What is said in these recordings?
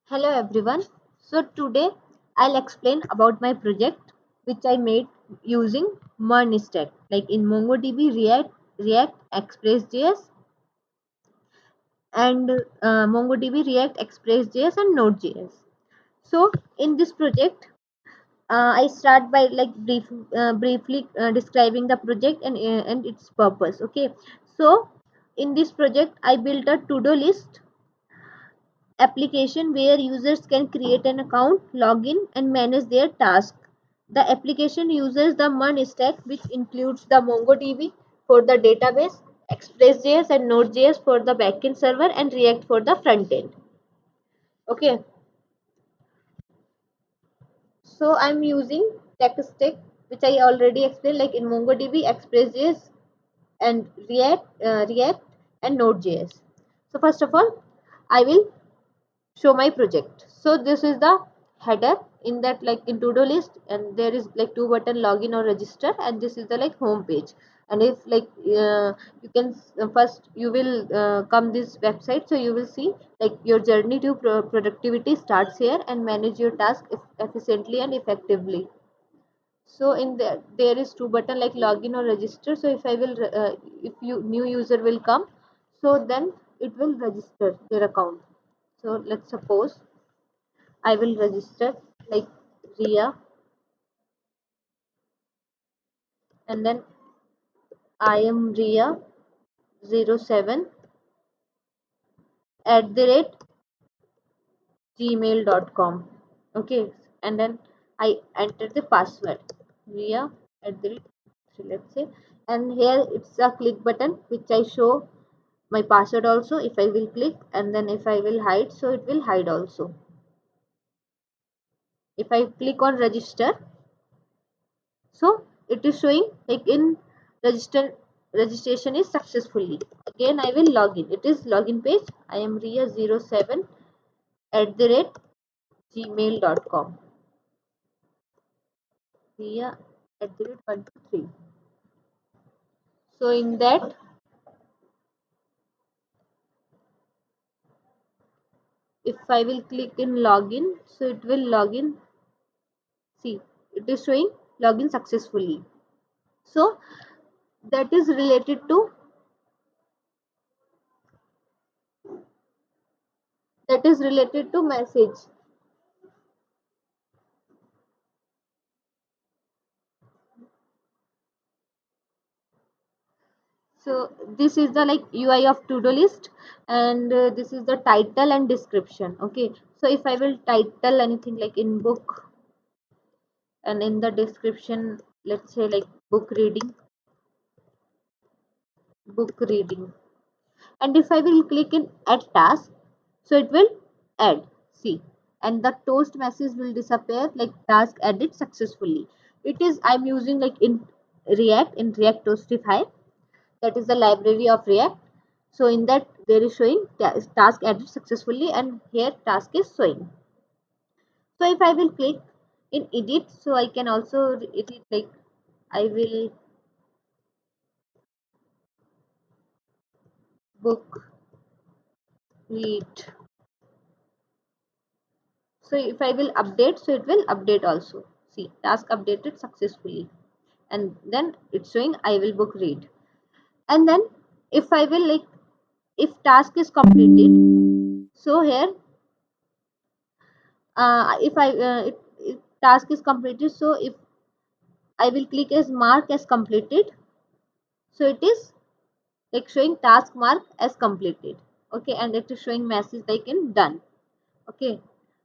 Hello everyone. So today I'll explain about my project which I made using MERN Stack like in MongoDB, React, Express.js and MongoDB, React, Express.js and Node.js. So in this project I start by like briefly describing the project and its purpose. Okay. So in this project I built a to-do list application where users can create an account, log in, and manage their tasks. The application uses the MERN stack, which includes the MongoDB for the database, Express.js and Node.js for the backend server, and React for the front end. Okay, so I'm using tech stack, which I already explained, like in MongoDB, Express.js, and React, and Node.js. So first of all, I will show my project. So this is the header in that like in to-do list, and there is like two button, login or register, and this is the like home page. And if like you can first you will come this website, so you will see like your journey to productivity starts here and manage your task efficiently and effectively. So in there is two button like login or register. So if I will if you new user will come, so then it will register their account. So let's suppose I will register like Ria, and then I am Ria07 at the rate gmail.com. Okay, and then I enter the password Ria at the rate, so let's say, and here it's a click button which I show my password also. If I will click, and then if I will hide, so it will hide also. If I click on register, so it is showing like in registration is successfully. Again I will log in. It is login page. I am Ria07 at the rate gmail.com. Ria at the rate 123. So in that, if I will click in login, so it will login. See, it is showing login successfully. So that is related to message. So this is the like UI of to-do list, and this is the title and description. Okay, so if I will title anything like in book, and in the description let's say like book reading, and if I will click in add task, so it will add. See, and the toast message will disappear like task added successfully. It is I'm using like in React Toastify, that is the library of React. So in that there is showing task added successfully, and here task is showing. So if I will click in edit, so I can also edit like I will book read. So if I will update, so it will update also. See, task updated successfully, and then it's showing I will book read. And then if I will like if task is completed, so here if if task is completed, so if I will click as mark as completed, so it is like showing task mark as completed. Okay, and it is showing message like in done. Okay,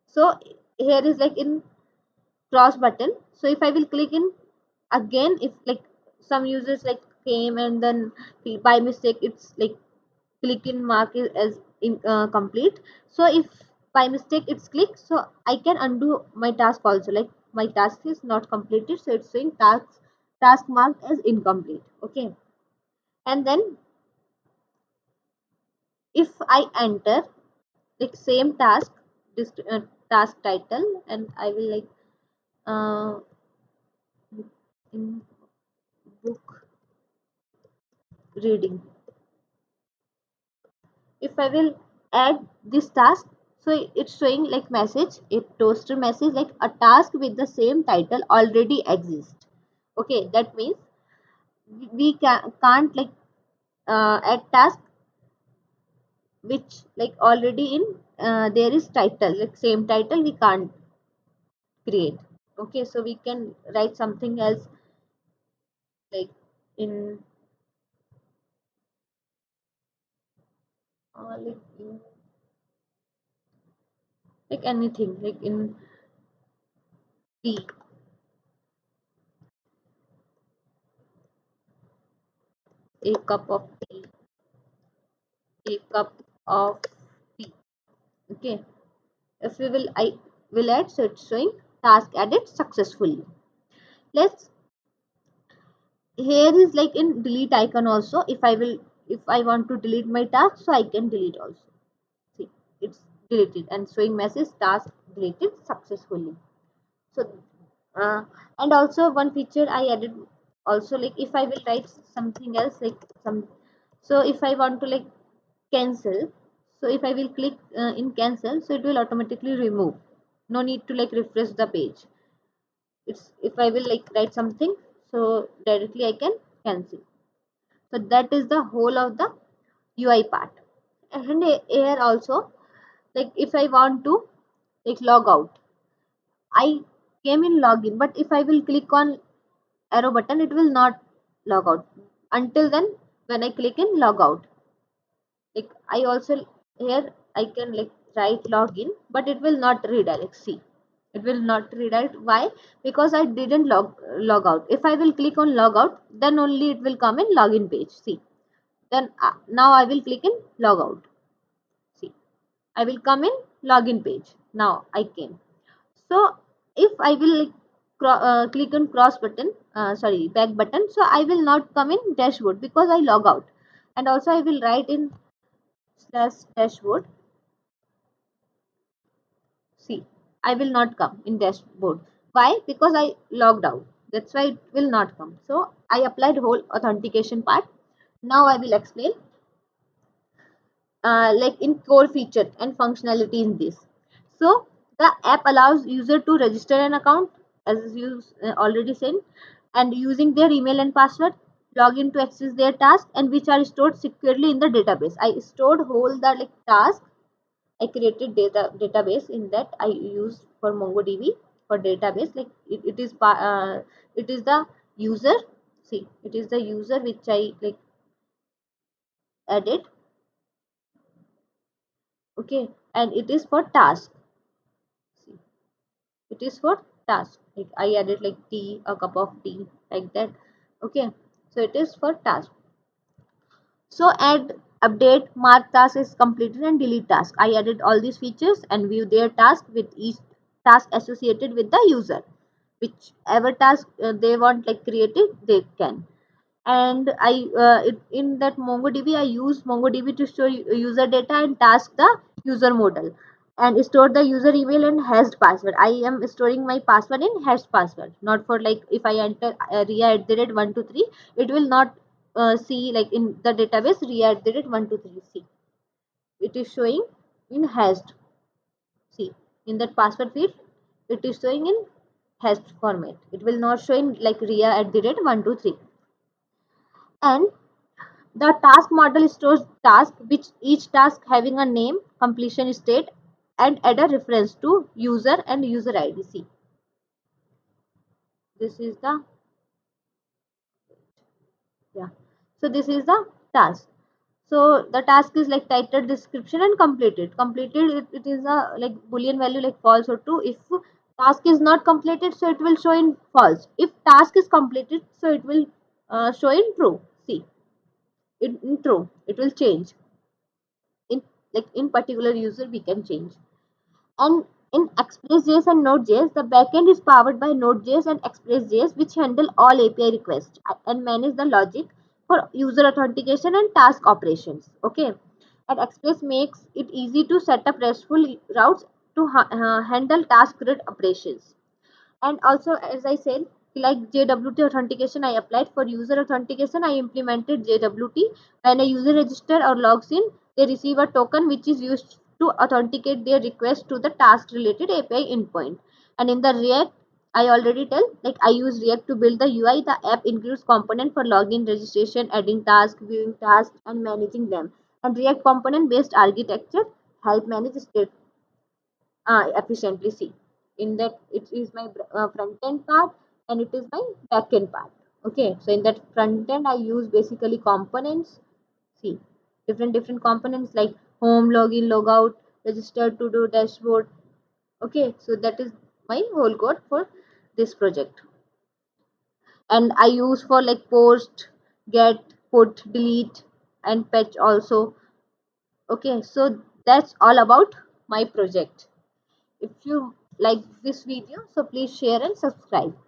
so here is like in cross button. So if I will click in again, if like some users like came and then by mistake it's like click in mark is as complete. So if by mistake it's click, so I can undo my task also, like my task is not completed, so it's saying task marked as incomplete. Okay, and then if I enter like same task, this task title, and I will like uh, in book reading, if I will add this task, So it's showing like message, a toaster message like a task with the same title already exists. Okay, that means we can't like add task which like already in there is title like same title we can't create. Okay, so we can write something else like in in like anything like in tea, a cup of tea, a cup of tea. Okay, if we will I will add, so it's showing task added successfully. Let's, here is like in delete icon also. If I will, if I want to delete my task, so I can delete also. See, it's deleted and showing message task deleted successfully. So uh, and also one feature I added also, like if I will write something else like some, so if I want to like cancel, so if I will click in cancel, so it will automatically remove, no need to like refresh the page. It's, if I will like write something, so directly I can cancel. So that is the whole of the UI part. And here also, like if I want to like log out, I came in login, but if I will click on arrow button, it will not log out until then when I click in log out. Like I also, here I can like write login, but it will not redirect. See, it will not redirect. Why? Because I didn't log out. If I will click on log out, then only it will come in login page. See, then now I will click in log out. See, I will come in login page. Now I came. So if I will like click on cross button, sorry, back button, so I will not come in dashboard because I log out. And also I will write in slash dashboard. See, I will not come in dashboard. Why? Because I logged out. That's why it will not come. So I applied whole authentication part. Now I will explain like in core feature and functionality in this. So the app allows user to register an account, as you already said, and using their email and password, log in to access their task, and which are stored securely in the database. I stored whole the like task. I created database in that I use for MongoDB for database. Like it is the user. See, it is the user which I like added. Okay, and it is for task. See, it is for task. Like I added like tea, a cup of tea, like that. Okay, so it is for task. So add, update, mark task is completed and delete task. I added all these features and view their task with each task associated with the user. Whichever task they want like created, they can. And in that MongoDB, I use MongoDB to store user data and task the user model and store the user email and hashed password. I am storing my password in hashed password, not for like if I enter ria@123, it will not see like in the database ria@123. See, it is showing in hashed. See, in that password field, it is showing in hashed format. It will not show in like ria@123. And the task model stores tasks, which each task having a name, completion state, and add a reference to user and user ID. See, this is the, yeah. So this is the task. So the task is like title, description, and completed. Completed, it is a like boolean value like false or true. If task is not completed, so it will show in false. If task is completed, so it will show in true. See, in true, it will change. In like in particular user, we can change. And in Express.js and Node.js, the backend is powered by Node.js and Express.js, which handle all API requests and manage the logic for user authentication and task operations. Okay, and Express makes it easy to set up RESTful routes to handle task-grid operations. And also, as I said, like JWT authentication, I applied for user authentication. I implemented JWT. When a user register or logs in, they receive a token which is used to authenticate their request to the task related API endpoint. And in the React, I already tell, like I use React to build the UI. The app includes component for login, registration, adding tasks, viewing tasks, and managing them. And React component based architecture help manage state efficiently. See, in that it is my front end part and it is my back end part. Okay, so in that front end I use basically components. See, different components like home, login, logout, register, to do, dashboard. Okay, so that is my whole code for this project. And I use for like post, get, put, delete, and fetch also. Okay, so that's all about my project. If you like this video, so please share and subscribe.